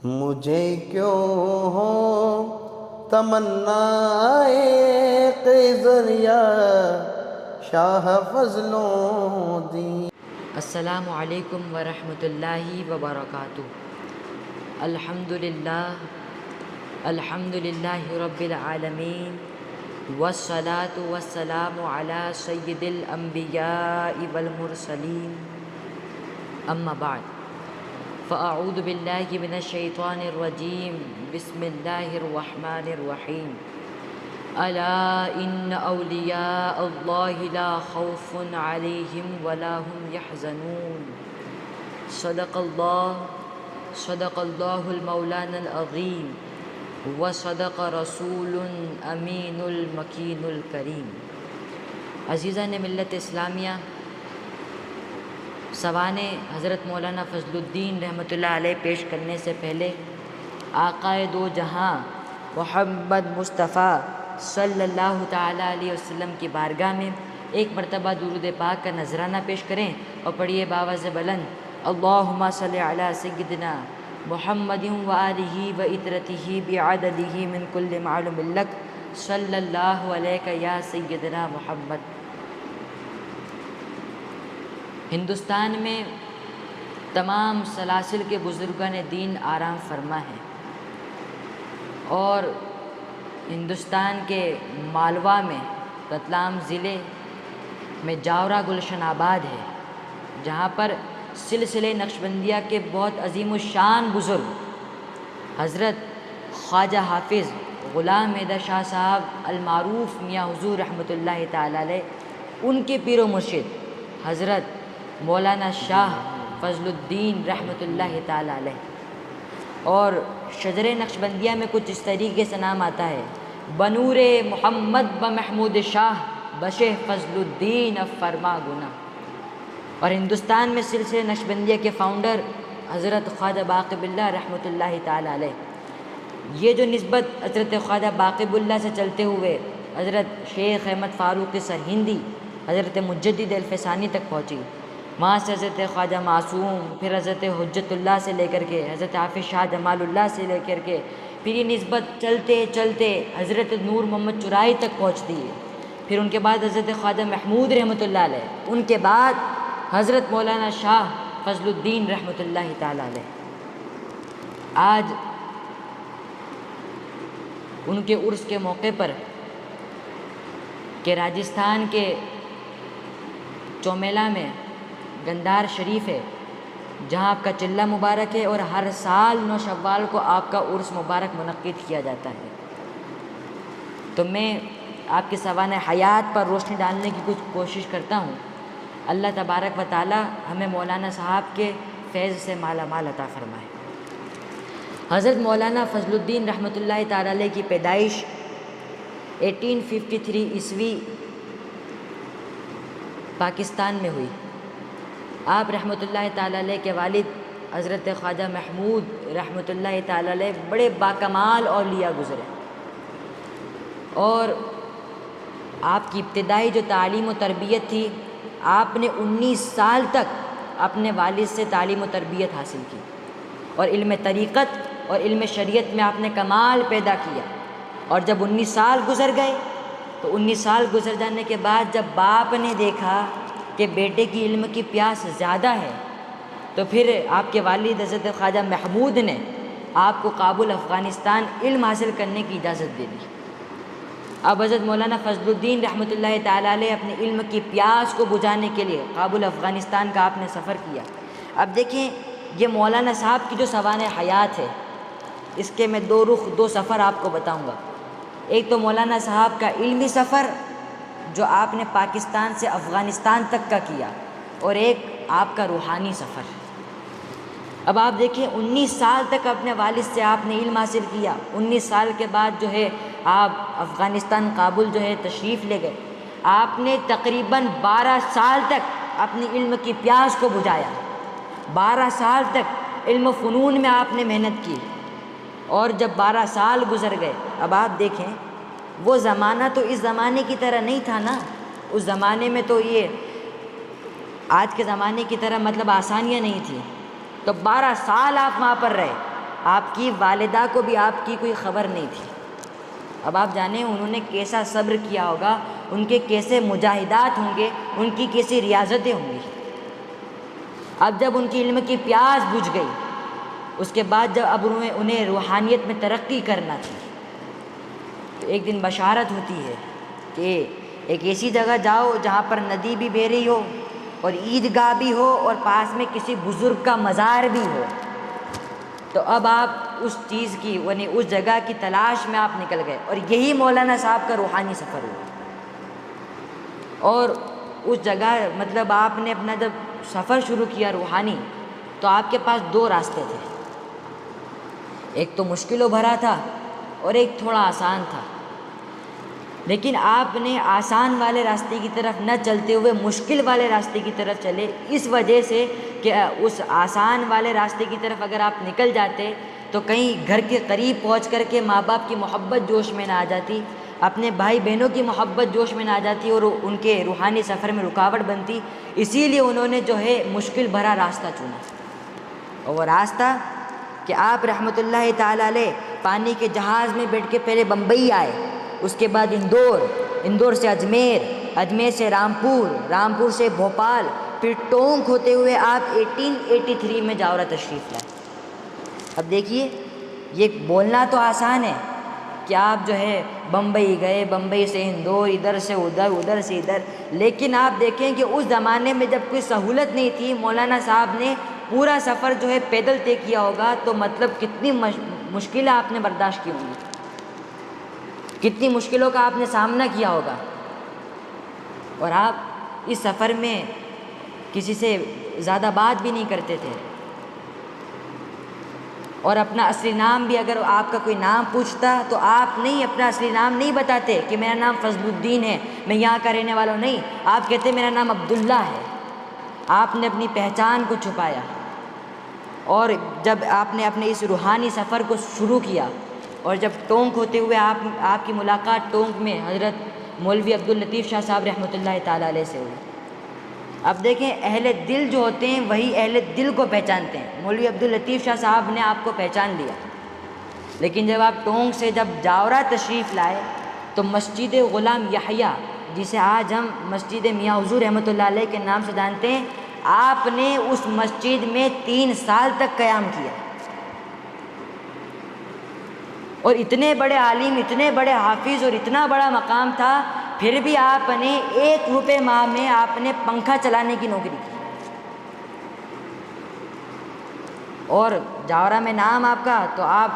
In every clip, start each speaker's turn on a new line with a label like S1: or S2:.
S1: مجھے کیوں ہو تمنائے ذریعہ شاہ فضلوں دی۔
S2: السلام علیکم ورحمۃ اللہ وبرکاتہ۔ الحمد للہ رب العالمین، والصلاة والسلام علی سید الانبیاء والمرسلین، اما بعد فاعوذ باللہ من الشیطان الرجیم، بسم اللہ الرحمن الرحیم۔ الا ان اولیاء اللہ لا خوف علیہم ولا هم یحزنون۔ صدق اللہ المولانا العظیم، وصدق رسول امین المکین الکریم۔ عزیزان ملت اسلامیہ، سوانح حضرت مولانا فضل الدین رحمۃ اللہ علیہ پیش کرنے سے پہلے آقائے دو جہاں محمد مصطفیٰ صلی اللہ تعالیٰ علیہ وسلم کی بارگاہ میں ایک مرتبہ درود پاک کا نذرانہ پیش کریں اور پڑھیے باواز بلند، اللہم صلی علی سیدنا محمد و آلہ و اطرتہ بعددہ من کل معلوم لک، صلی اللہ علیہ یا سیدنا محمد۔ ہندوستان میں تمام سلاسل کے بزرگان دین آرام فرما ہیں، اور ہندوستان کے مالوا میں رتلام ضلع میں جاورا گلشن آباد ہے، جہاں پر سلسلہ نقشبندیہ کے بہت عظیم الشان بزرگ حضرت خواجہ حافظ غلام حیدر شاہ صاحب المعروف میاں حضور رحمۃ اللہ تعالیٰ علیہ، ان کے پیر و مرشد حضرت مولانا شاہ فضل الدین رحمۃ اللہ تعالیٰ علیہ، اور شجر نقشبندیہ میں کچھ اس طریقے سے نام آتا ہے، بنور محمد بمحمود شاہ بشہ فضل الدین اب فرما گنا۔ اور ہندوستان میں سلسلہ نقشبندیہ کے فاؤنڈر حضرت خواجہ باقی باللہ رحمۃ اللہ تعالیٰ علیہ، یہ جو نسبت حضرت خواجہ باقی باللہ سے چلتے ہوئے حضرت شیخ احمد فاروق سرہندی، حضرت مجدد الفسانی تک پہنچی، وہاں سے حضرت خواجہ معصوم، پھر حضرت حجت اللہ سے لے کر کے حضرت حافظ شاہ جمال اللہ سے لے کر کے پھر یہ نسبت چلتے چلتے حضرت نور محمد چرائی تک پہنچتی ہے، پھر ان کے بعد حضرت خواجہ محمود رحمۃ اللہ علیہ، ان کے بعد حضرت مولانا شاہ فضل الدین رحمۃ اللہ تعالیٰ علیہ۔ آج ان کے عرس کے موقع پر کہ راجستھان کے چومیلا میں گندار شریف ہے، جہاں آپ کا چلہ مبارک ہے، اور ہر سال 9 شوال کو آپ کا عرس مبارک منعقد کیا جاتا ہے۔ تو میں آپ کے سوانح حیات پر روشنی ڈالنے کی کچھ کوشش کرتا ہوں۔ اللہ تبارک و تعالی ہمیں مولانا صاحب کے فیض سے مالا مال عطا فرمائے۔ حضرت مولانا فضل الدین رحمۃ اللہ تعالیٰ علیہ کی پیدائش 1853 عیسوی پاکستان میں ہوئی۔ آپ رحمۃ اللہ تعالیٰ علیہ کے والد حضرت خواجہ محمود رحمۃ اللہ تعالیٰ علیہ بڑے باکمال اولیاء گزرے، اور آپ کی ابتدائی جو تعلیم و تربیت تھی، آپ نے 19 سال تک اپنے والد سے تعلیم و تربیت حاصل کی، اور علم طریقت اور علم شریعت میں آپ نے کمال پیدا کیا۔ اور جب 19 سال گزر گئے تو 19 سال گزر جانے کے بعد جب باپ نے دیکھا کہ بیٹے کی علم کی پیاس زیادہ ہے، تو پھر آپ کے والد حضرت خواجہ محمود نے آپ کو کابل افغانستان علم حاصل کرنے کی اجازت دے دی۔ اب حضرت مولانا فضل الدین رحمۃ اللہ تعالیٰ علیہ اپنے علم کی پیاس کو بجھانے کے لیے کابل افغانستان کا آپ نے سفر کیا۔ اب دیکھیں، یہ مولانا صاحب کی جو سوانح حیات ہے، اس کے میں دو سفر آپ کو بتاؤں گا۔ ایک تو مولانا صاحب کا علمی سفر جو آپ نے پاکستان سے افغانستان تک کا کیا، اور ایک آپ کا روحانی سفر۔ اب آپ دیکھیں، 19 سال تک اپنے والد سے آپ نے علم حاصل کیا، 19 سال کے بعد جو ہے آپ افغانستان کابل جو ہے تشریف لے گئے۔ آپ نے تقریباً 12 سال تک اپنی علم کی پیاس کو بجھایا، 12 سال تک علم و فنون میں آپ نے محنت کی، اور جب 12 سال گزر گئے، اب آپ دیکھیں وہ زمانہ تو اس زمانے کی طرح نہیں تھا نا۔ اس زمانے میں تو یہ آج کے زمانے کی طرح مطلب آسانیاں نہیں تھیں، تو 12 سال آپ وہاں پر رہے، آپ کی والدہ کو بھی آپ کی کوئی خبر نہیں تھی۔ اب آپ جانیں انہوں نے کیسا صبر کیا ہوگا، ان کے کیسے مجاہدات ہوں گے، ان کی کیسی ریاضتیں ہوں گی۔ اب جب ان کی علم کی پیاس بجھ گئی، اس کے بعد جب اب انہیں روحانیت میں ترقی کرنا تھی، تو ایک دن بشارت ہوتی ہے کہ ایک ایسی جگہ جاؤ جہاں پر ندی بھی بہہ رہی ہو اور عیدگاہ بھی ہو اور پاس میں کسی بزرگ کا مزار بھی ہو۔ تو اب آپ اس چیز کی یعنی اس جگہ کی تلاش میں آپ نکل گئے، اور یہی مولانا صاحب کا روحانی سفر ہوا۔ اور اس جگہ مطلب آپ نے اپنا جب سفر شروع کیا روحانی، تو آپ کے پاس دو راستے تھے، ایک تو مشکل و بھرا تھا اور ایک تھوڑا آسان تھا، لیکن آپ نے آسان والے راستے کی طرف نہ چلتے ہوئے مشکل والے راستے کی طرف چلے، اس وجہ سے کہ اس آسان والے راستے کی طرف اگر آپ نکل جاتے تو کہیں گھر کے قریب پہنچ کر کے ماں باپ کی محبت جوش میں نہ آ جاتی، اپنے بھائی بہنوں کی محبت جوش میں نہ آ جاتی اور ان کے روحانی سفر میں رکاوٹ بنتی۔ اسی لیے انہوں نے جو ہے مشکل بھرا راستہ چنا، اور وہ راستہ کہ آپ رحمۃ اللہ تعالیٰ علیہ پانی کے جہاز میں بیٹھ کے پہلے بمبئی آئے، اس کے بعد اندور سے اجمیر سے رامپور سے بھوپال، پھر ٹونک ہوتے ہوئے آپ 1883 میں جاورا تشریف لائے۔ اب دیکھیے یہ بولنا تو آسان ہے کہ آپ جو ہے بمبئی گئے، بمبئی سے اندور، ادھر سے ادھر، ادھر سے ادھر، لیکن آپ دیکھیں کہ اس زمانے میں جب کوئی سہولت نہیں تھی، مولانا صاحب نے پورا سفر جو ہے پیدل طے کیا ہوگا، تو مطلب کتنی مشکلیں آپ نے برداشت کی ہوں گی، کتنی مشکلوں کا آپ نے سامنا کیا ہوگا۔ اور آپ اس سفر میں کسی سے زیادہ بات بھی نہیں کرتے تھے، اور اپنا اصلی نام بھی اگر آپ کا کوئی نام پوچھتا تو آپ نہیں اپنا اصلی نام نہیں بتاتے کہ میرا نام فضل الدین ہے، میں یہاں کا رہنے والا ہوں، نہیں، آپ کہتے میرا نام عبداللہ ہے۔ آپ نے اپنی پہچان کو چھپایا، اور جب آپ نے اپنے اس روحانی سفر کو شروع کیا، اور جب ٹونک ہوتے ہوئے آپ کی ملاقات ٹونک میں حضرت مولوی عبداللطیف شاہ صاحب رحمۃ اللہ تعالیٰ علیہ سے ہوئی۔ اب دیکھیں اہل دل جو ہوتے ہیں وہی اہل دل کو پہچانتے ہیں، مولوی عبداللطیف شاہ صاحب نے آپ کو پہچان لیا، لیکن جب آپ ٹونک سے جب جاورا تشریف لائے تو مسجد غلام یحییٰ، جسے آج ہم مسجد میاں حضور رحمۃ اللہ علیہ کے نام سے جانتے ہیں، آپ نے اس مسجد میں 3 سال تک قیام کیا، اور اتنے بڑے عالم، اتنے بڑے حافظ اور اتنا بڑا مقام تھا، پھر بھی آپ نے 1 روپے ماہ میں آپ نے پنکھا چلانے کی نوکری کی، اور جاورا میں نام آپ کا تو آپ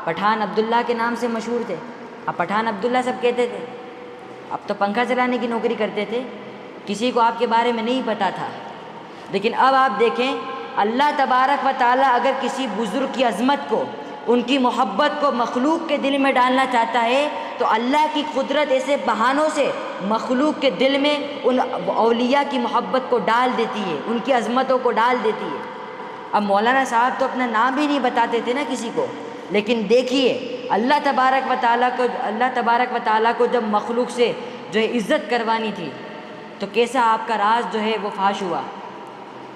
S2: پٹھان عبداللہ کے نام سے مشہور تھے، اب پٹھان عبداللہ سب کہتے تھے، اب تو پنکھا چلانے کی نوکری کرتے تھے، کسی کو آپ کے بارے میں نہیں پتہ تھا۔ لیکن اب آپ دیکھیں اللہ تبارک و تعالیٰ اگر کسی بزرگ کی عظمت کو، ان کی محبت کو مخلوق کے دل میں ڈالنا چاہتا ہے تو اللہ کی قدرت ایسے بہانوں سے مخلوق کے دل میں ان اولیاء کی محبت کو ڈال دیتی ہے، ان کی عظمتوں کو ڈال دیتی ہے۔ اب مولانا صاحب تو اپنا نام بھی نہیں بتاتے تھے نا کسی کو، لیکن دیکھیے اللہ تبارک و تعالیٰ کو جب مخلوق سے جو ہے عزت کروانی تھی تو کیسا آپ کا راز جو ہے وہ فاش ہوا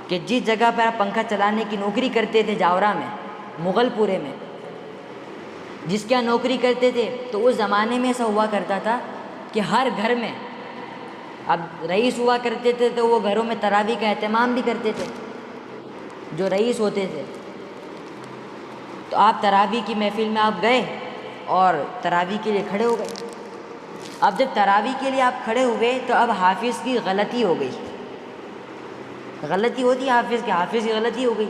S2: کہ جس جگہ پر آپ پنکھا چلانے کی نوکری کرتے تھے جاورا میں، مغل پورے میں، جس کیا نوکری کرتے تھے، تو اس زمانے میں ایسا ہوا کرتا تھا کہ ہر گھر میں، اب رئیس ہوا کرتے تھے تو وہ گھروں میں تراویح کا اہتمام بھی کرتے تھے، جو رئیس ہوتے تھے، تو آپ تراویح کی محفل میں آپ گئے اور تراویح کے لیے کھڑے ہو گئے۔ اب جب تراویح کے لیے آپ کھڑے ہوئے تو اب حافظ کی غلطی ہو گئی، غلطی ہوتی ہے حافظ کی غلطی ہو گئی۔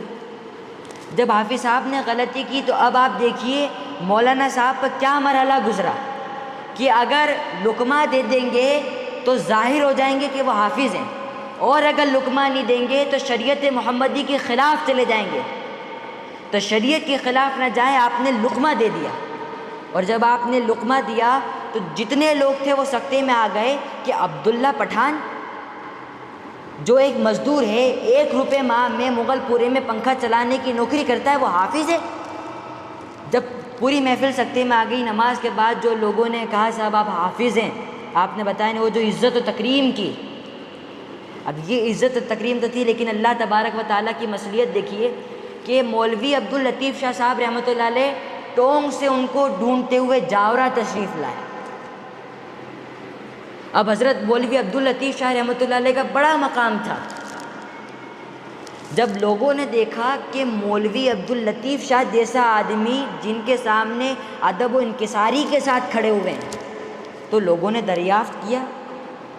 S2: جب حافظ صاحب نے غلطی کی تو اب آپ دیکھیے مولانا صاحب پر کیا مرحلہ گزرا کہ اگر لقمہ دے دیں گے تو ظاہر ہو جائیں گے کہ وہ حافظ ہیں، اور اگر لقمہ نہیں دیں گے تو شریعت محمدی کے خلاف چلے جائیں گے، تو شریعت کے خلاف نہ جائیں، آپ نے لقمہ دے دیا، اور جب آپ نے لقمہ دیا تو جتنے لوگ تھے وہ سکتے میں آ گئے کہ عبداللہ پٹھان جو ایک مزدور ہے 1 روپے ماہ میں مغل پورے میں پنکھا چلانے کی نوکری کرتا ہے، وہ حافظ ہے۔ جب پوری محفل سکتے میں آ گئی، نماز کے بعد جو لوگوں نے کہا صاحب آپ حافظ ہیں، آپ نے بتایا وہ جو عزت و تکریم کی، اب یہ عزت و تکریم تو تھی، لیکن اللہ تبارک و تعالیٰ کی مصلیت دیکھیے کہ مولوی عبداللطیف شاہ صاحب رحمۃ اللہ علیہ ٹونگ سے ان کو ڈھونڈتے ہوئے جاورا تشریف لائے۔ اب حضرت مولوی عبداللطیف شاہ رحمۃ اللہ علیہ کا بڑا مقام تھا۔ جب لوگوں نے دیکھا کہ مولوی عبداللطیف شاہ جیسا آدمی جن کے سامنے ادب و انکساری کے ساتھ کھڑے ہوئے ہیں، تو لوگوں نے دریافت کیا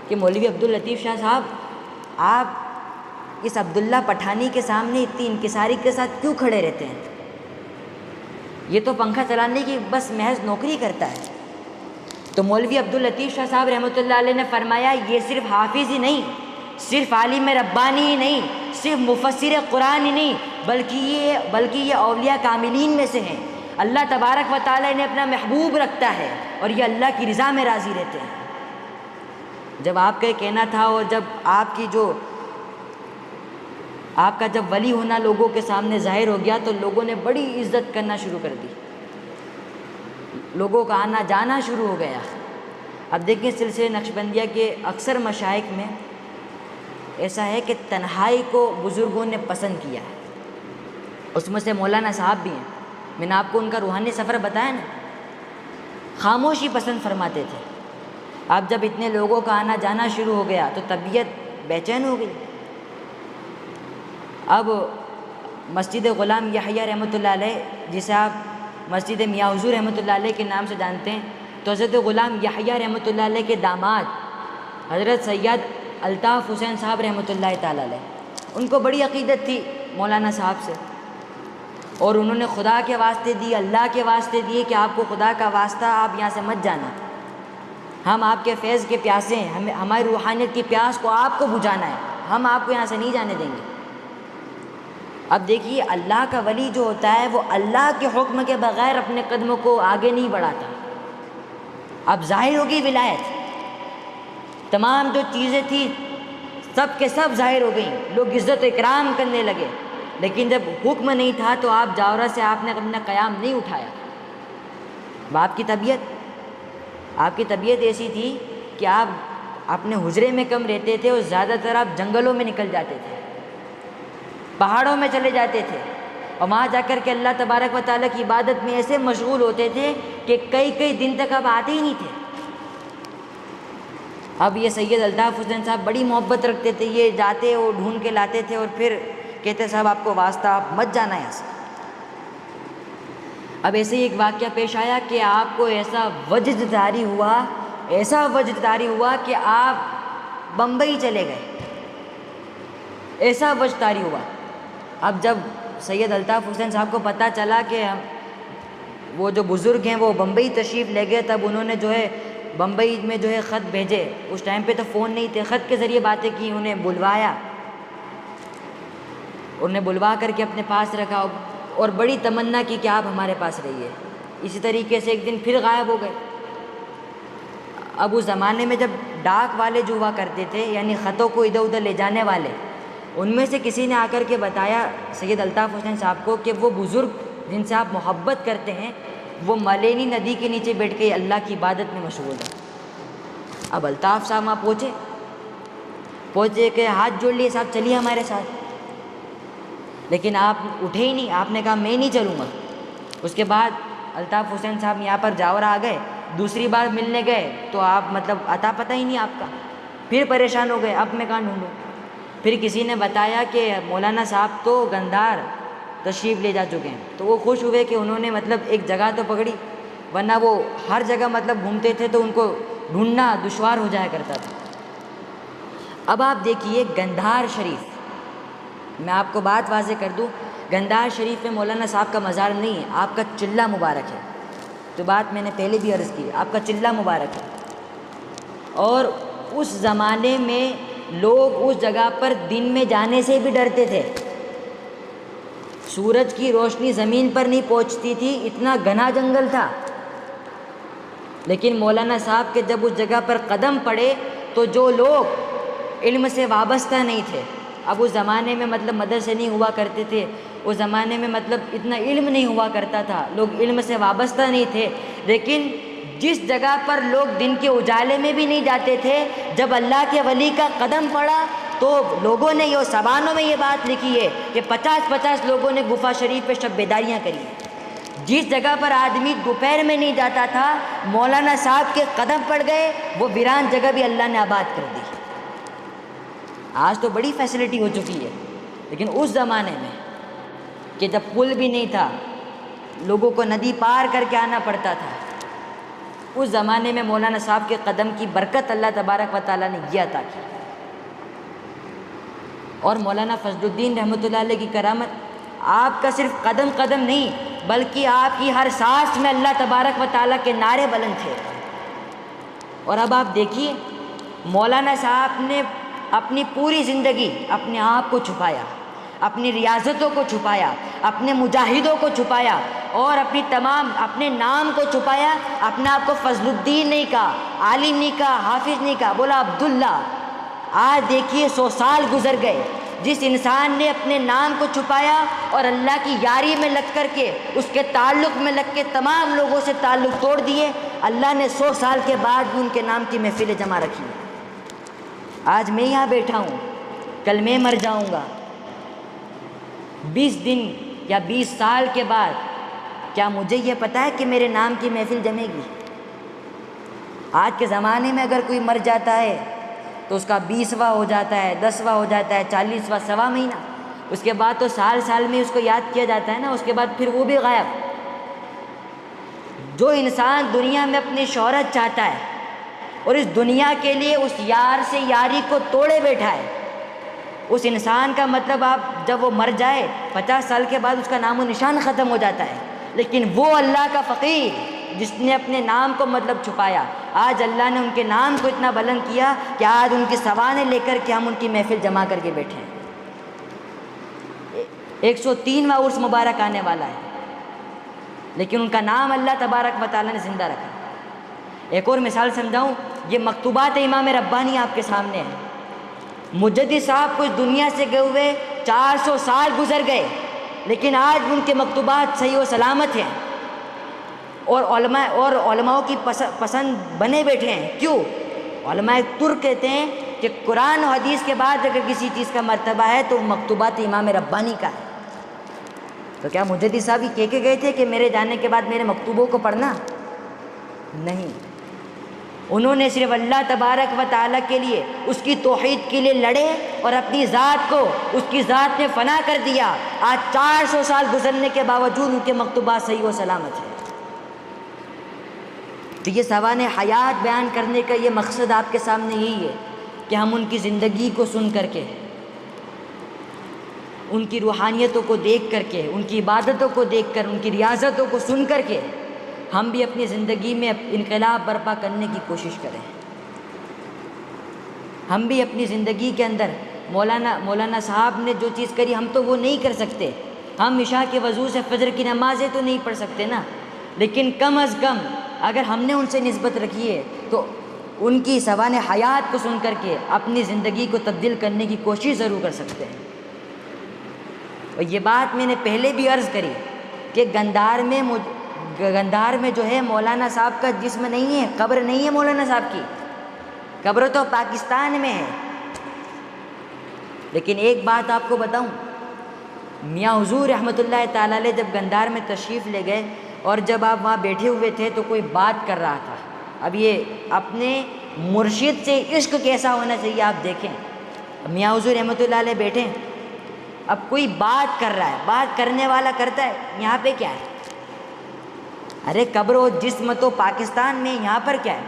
S2: کہ مولوی عبداللطیف شاہ صاحب، آپ اس عبداللہ پٹھانی کے سامنے اتنی انکساری کے ساتھ کیوں کھڑے رہتے ہیں؟ یہ تو پنکھا چلانے کی بس محض نوکری کرتا ہے۔ تو مولوی عبداللطیف شاہ صاحب رحمۃ اللہ علیہ نے فرمایا، یہ صرف حافظ ہی نہیں، صرف عالم ربانی ہی نہیں، صرف مفسر قرآن ہی نہیں، بلکہ یہ اولیاء کاملین میں سے ہیں۔ اللہ تبارک و تعالیٰ انہیں اپنا محبوب رکھتا ہے اور یہ اللہ کی رضا میں راضی رہتے ہیں۔ جب آپ کا یہ کہنا تھا اور جب آپ کا جب ولی ہونا لوگوں کے سامنے ظاہر ہو گیا تو لوگوں نے بڑی عزت کرنا شروع کر دی، لوگوں کا آنا جانا شروع ہو گیا۔ اب دیکھیں سلسلے نقشبندیہ کے اکثر مشائخ میں ایسا ہے کہ تنہائی کو بزرگوں نے پسند کیا ہے، اس میں سے مولانا صاحب بھی ہیں۔ میں نے آپ کو ان کا روحانی سفر بتایا نا، خاموشی پسند فرماتے تھے۔ اب جب اتنے لوگوں کا آنا جانا شروع ہو گیا تو طبیعت بے چین ہو گئی۔ اب مسجد غلام یحییٰ رحمۃ اللہ علیہ، جسے آپ مسجد میاں حضور رحمۃ اللہ علیہ کے نام سے جانتے ہیں، تو حضرت غلام یحییٰ رحمۃ اللہ علیہ کے داماد حضرت سید الطاف حسین صاحب رحمۃ اللہ تعالیٰ علیہ، ان کو بڑی عقیدت تھی مولانا صاحب سے، اور انہوں نے خدا کے واسطے دی، اللہ کے واسطے دیے کہ آپ کو خدا کا واسطہ، آپ یہاں سے مت جانا، ہم آپ کے فیض کے پیاسے ہیں، ہماری روحانیت کی پیاس کو آپ کو بجھانا ہے، ہم آپ کو یہاں سے نہیں جانے دیں گے۔ اب دیکھیے اللہ کا ولی جو ہوتا ہے وہ اللہ کے حکم کے بغیر اپنے قدموں کو آگے نہیں بڑھاتا۔ اب ظاہر ہوگی ولایت، تمام جو چیزیں تھیں سب کے سب ظاہر ہو گئیں، لوگ عزت و اکرام کرنے لگے، لیکن جب حکم نہیں تھا تو آپ جاورا سے آپ نے اپنا قیام نہیں اٹھایا۔ اب آپ کی طبیعت ایسی تھی کہ آپ اپنے حجرے میں کم رہتے تھے اور زیادہ تر آپ جنگلوں میں نکل جاتے تھے، پہاڑوں میں چلے جاتے تھے، اور وہاں جا کر کے اللہ تبارک و تعالیٰ کی عبادت میں ایسے مشغول ہوتے تھے کہ کئی دن تک آپ آتے ہی نہیں تھے۔ اب یہ سید الطاف حسین صاحب بڑی محبت رکھتے تھے، یہ جاتے اور ڈھونڈ کے لاتے تھے اور پھر کہتے صاحب آپ کو واسطہ، آپ مت جانا یہاں سے۔ اب ایسے ہی ایک واقعہ پیش آیا کہ آپ کو ایسا وجد طاری ہوا کہ آپ بمبئی چلے گئے، ایسا وجد طاری ہوا۔ اب جب سید الطاف حسین صاحب کو پتہ چلا کہ وہ جو بزرگ ہیں وہ بمبئی تشریف لے گئے، تب انہوں نے جو ہے بمبئی میں جو ہے خط بھیجے، اس ٹائم پہ تو فون نہیں تھے، خط کے ذریعے باتیں کی، انہیں بلوایا، انہیں بلوا کر کے اپنے پاس رکھا اور بڑی تمنا کی کہ آپ ہمارے پاس رہیے۔ اسی طریقے سے ایک دن پھر غائب ہو گئے۔ اب اس زمانے میں جب ڈاک والے جو ہوا کرتے تھے، یعنی خطوں کو ادھر ادھر لے جانے والے، ان میں سے کسی نے آ کر کے بتایا سید الطاف حسین صاحب کو کہ وہ بزرگ جن سے آپ محبت کرتے ہیں وہ ملینی ندی کے نیچے بیٹھ کے اللہ کی عبادت میں مشغول ہیں۔ اب الطاف صاحب وہاں پہنچے کہ ہاتھ جوڑ لیے، صاحب چلیے ہمارے ساتھ، لیکن آپ اٹھے ہی نہیں، آپ نے کہا میں نہیں چلوں گا۔ اس کے بعد الطاف حسین صاحب یہاں پر جاورا آ گئے، دوسری بار ملنے گئے تو آپ عطا پتہ ہی نہیں آپ کا، پھر پریشان ہو گئے، اب میں کہاں ڈھونڈوں۔ پھر کسی نے بتایا کہ مولانا صاحب تو گندھار تشریف لے جا چکے ہیں، تو وہ خوش ہوئے کہ انہوں نے ایک جگہ تو پکڑی، ورنہ وہ ہر جگہ گھومتے تھے تو ان کو ڈھونڈنا دشوار ہو جایا کرتا تھا۔ اب آپ دیکھیے گندھار شریف، میں آپ کو بات واضح کر دوں، گندھار شریف میں مولانا صاحب کا مزار نہیں ہے، آپ کا چلہ مبارک ہے، تو بات میں نے پہلے بھی عرض کی، آپ کا چلہ مبارک ہے۔ اور اس زمانے میں لوگ اس جگہ پر دن میں جانے سے بھی ڈرتے تھے، سورج کی روشنی زمین پر نہیں پہنچتی تھی، اتنا گھنا جنگل تھا، لیکن مولانا صاحب کے جب اس جگہ پر قدم پڑے تو جو لوگ علم سے وابستہ نہیں تھے، اب اس زمانے میں مدرسے نہیں ہوا کرتے تھے، اس زمانے میں اتنا علم نہیں ہوا کرتا تھا، لوگ علم سے وابستہ نہیں تھے، لیکن جس جگہ پر لوگ دن کے اجالے میں بھی نہیں جاتے تھے، جب اللہ کے ولی کا قدم پڑا تو لوگوں نے یہ زبانوں میں یہ بات لکھی ہے کہ 50 لوگوں نے گفا شریف پہ شب بیداریاں کری. جس جگہ پر آدمی دوپہر میں نہیں جاتا تھا مولانا صاحب کے قدم پڑ گئے، وہ ویران جگہ بھی اللہ نے آباد کر دی. آج تو بڑی فیسلٹی ہو چکی ہے، لیکن اس زمانے میں کہ جب پل بھی نہیں تھا، لوگوں کو ندی پار کر کے آنا پڑتا تھا، اس زمانے میں مولانا صاحب کے قدم کی برکت اللہ تبارک و تعالیٰ نے یہ عطا کی. اور مولانا فضل الدین رحمۃ اللہ علیہ کی کرامت، آپ کا صرف قدم قدم نہیں بلکہ آپ کی ہر سانس میں اللہ تبارک و تعالیٰ کے نعرے بلند تھے. اور اب آپ دیکھیے مولانا صاحب نے اپنی پوری زندگی اپنے آپ کو چھپایا، اپنی ریاضتوں کو چھپایا، اپنے مجاہدوں کو چھپایا اور اپنے نام کو چھپایا. اپنے آپ کو فضل الدین نہیں کہا، عالم نہیں کہا، حافظ نہیں کہا، بولا عبداللہ. آج دیکھیے 100 سال گزر گئے، جس انسان نے اپنے نام کو چھپایا اور اللہ کی یاری میں لگ کر کے، اس کے تعلق میں لگ کے تمام لوگوں سے تعلق توڑ دیے، اللہ نے 100 سال کے بعد بھی ان کے نام کی محفلیں جمع رکھی. آج میں یہاں بیٹھا ہوں، کل میں مر جاؤں گا. 20 دن یا 20 سال کے بعد کیا مجھے یہ پتہ ہے کہ میرے نام کی محفل جمے گی؟ آج کے زمانے میں اگر کوئی مر جاتا ہے تو اس کا 20واں ہو جاتا ہے، 10واں ہو جاتا ہے، 40واں، سوا مہینہ، اس کے بعد تو سال میں اس کو یاد کیا جاتا ہے نا، اس کے بعد پھر وہ بھی غائب. جو انسان دنیا میں اپنی شہرت چاہتا ہے اور اس دنیا کے لیے اس یار سے یاری کو توڑے بیٹھا ہے، اس انسان کا مطلب آپ جب وہ مر جائے 50 سال کے بعد اس کا نام و نشان ختم ہو جاتا ہے. لیکن وہ اللہ کا فقیر جس نے اپنے نام کو مطلب چھپایا، آج اللہ نے ان کے نام کو اتنا بلند کیا کہ آج ان کی سوانح لے کر کے ہم ان کی محفل جمع کر کے بیٹھے ہیں. 103واں عرس مبارک آنے والا ہے، لیکن ان کا نام اللہ تبارک و تعالیٰ نے زندہ رکھا. ایک اور مثال سمجھاؤں، یہ مکتوبات امام ربانی آپ کے سامنے ہیں. مجدد صاحب کو اس دنیا سے گئے ہوئے 400 سال گزر گئے، لیکن آج ان کے مکتوبات صحیح و سلامت ہیں اور علماء کی پسند بنے بیٹھے ہیں. کیوں؟ علماء ترک کہتے ہیں کہ قرآن و حدیث کے بعد اگر کسی چیز کا مرتبہ ہے تو مکتوبات امام ربانی کا ہے. تو کیا مجدد صاحب یہ کہہ کے گئے تھے کہ میرے جانے کے بعد میرے مکتوبوں کو پڑھنا؟ نہیں، انہوں نے صرف اللہ تبارک و تعالیٰ کے لیے، اس کی توحید کے لیے لڑے اور اپنی ذات کو اس کی ذات میں فنا کر دیا. آج 400 سال گزرنے کے باوجود ان کے مکتوبات صحیح و سلامت ہیں. تو یہ سوانح حیات بیان کرنے کا یہ مقصد آپ کے سامنے یہی ہے کہ ہم ان کی زندگی کو سن کر کے، ان کی روحانیتوں کو دیکھ کر کے، ان کی عبادتوں کو دیکھ کر، ان کی ریاضتوں کو سن کر کے ہم بھی اپنی زندگی میں انقلاب برپا کرنے کی کوشش کریں. ہم بھی اپنی زندگی کے اندر مولانا صاحب نے جو چیز کری ہم تو وہ نہیں کر سکتے. ہم عشاء کے وضو سے فجر کی نمازیں تو نہیں پڑھ سکتے نا، لیکن کم از کم اگر ہم نے ان سے نسبت رکھی ہے تو ان کی سوانح حیات کو سن کر کے اپنی زندگی کو تبدیل کرنے کی کوشش ضرور کر سکتے ہیں. اور یہ بات میں نے پہلے بھی عرض کری کہ گندھار میں جو ہے مولانا صاحب کا جسم نہیں ہے، قبر نہیں ہے مولانا صاحب کی، قبر تو پاکستان میں ہے. لیکن ایک بات آپ کو بتاؤں، میاں حضور رحمۃ اللہ تعالیٰ علیہ جب گندھار میں تشریف لے گئے اور جب آپ وہاں بیٹھے ہوئے تھے تو کوئی بات کر رہا تھا. اب یہ اپنے مرشد سے عشق کیسا ہونا چاہیے آپ دیکھیں. میاں حضور رحمۃ اللہ علیہ بیٹھے، اب کوئی بات کر رہا ہے، بات کرنے والا کرتا ہے، یہاں پہ کیا ہے؟ ارے قبر و جسم تو پاکستان میں، یہاں پر کیا ہے؟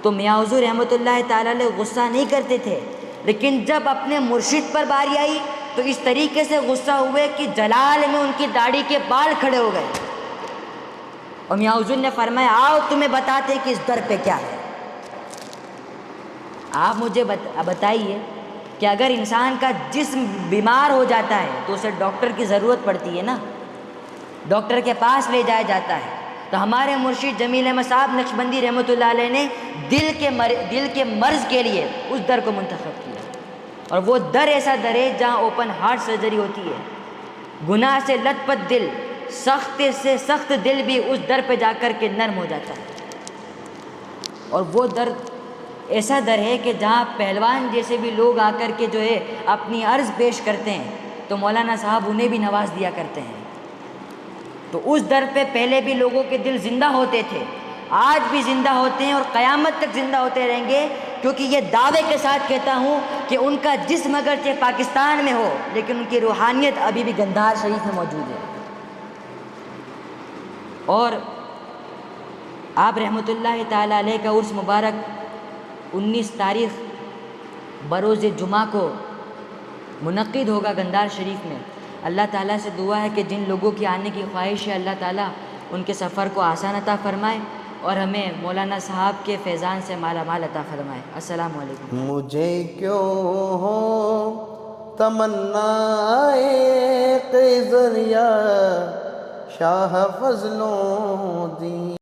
S2: تو میاں حضور رحمۃ اللہ تعالیٰ علیہ غصہ نہیں کرتے تھے، لیکن جب اپنے مرشد پر باری آئی تو اس طریقے سے غصہ ہوئے کہ جلال میں ان کی داڑھی کے بال کھڑے ہو گئے. اور میاں حضور نے فرمایا آؤ تمہیں بتاتے کہ اس در پہ کیا ہے. آپ مجھے بتائیے کہ اگر انسان کا جسم بیمار ہو جاتا ہے تو اسے ڈاکٹر کی ضرورت پڑتی ہے نا، ڈاکٹر کے پاس لے جایا جاتا ہے. تو ہمارے مرشد جمیل احمد صاحب نقشبندی رحمۃ اللہ علیہ نے دل کے مرض کے لیے اس در کو منتخب کیا. اور وہ در ایسا در ہے جہاں اوپن ہارٹ سرجری ہوتی ہے. گناہ سے لت پت دل، سخت سے سخت دل بھی اس در پہ جا کر کے نرم ہو جاتا ہے. اور وہ در ایسا در ہے کہ جہاں پہلوان جیسے بھی لوگ آ کر کے جو ہے اپنی عرض پیش کرتے ہیں تو مولانا صاحب انہیں بھی نواز دیا کرتے ہیں. تو اس در پہ پہلے بھی لوگوں کے دل زندہ ہوتے تھے، آج بھی زندہ ہوتے ہیں اور قیامت تک زندہ ہوتے رہیں گے، کیونکہ یہ دعوے کے ساتھ کہتا ہوں کہ ان کا جسم اگرچہ پاکستان میں ہو لیکن ان کی روحانیت ابھی بھی گندھار شریف میں موجود ہے. اور آپ رحمۃ اللہ تعالیٰ علیہ کا عرس مبارک 19 تاریخ بروز جمعہ کو منعقد ہوگا گندھار شریف میں. اللہ تعالیٰ سے دعا ہے کہ جن لوگوں کی آنے کی خواہش ہے اللہ تعالیٰ ان کے سفر کو آسان عطا فرمائے اور ہمیں مولانا صاحب کے فیضان سے مالا مال عطا فرمائے. السلام علیکم.
S1: مجھے کیوں ہو تمنا ایک ذریعہ شاہ فضلوں دی.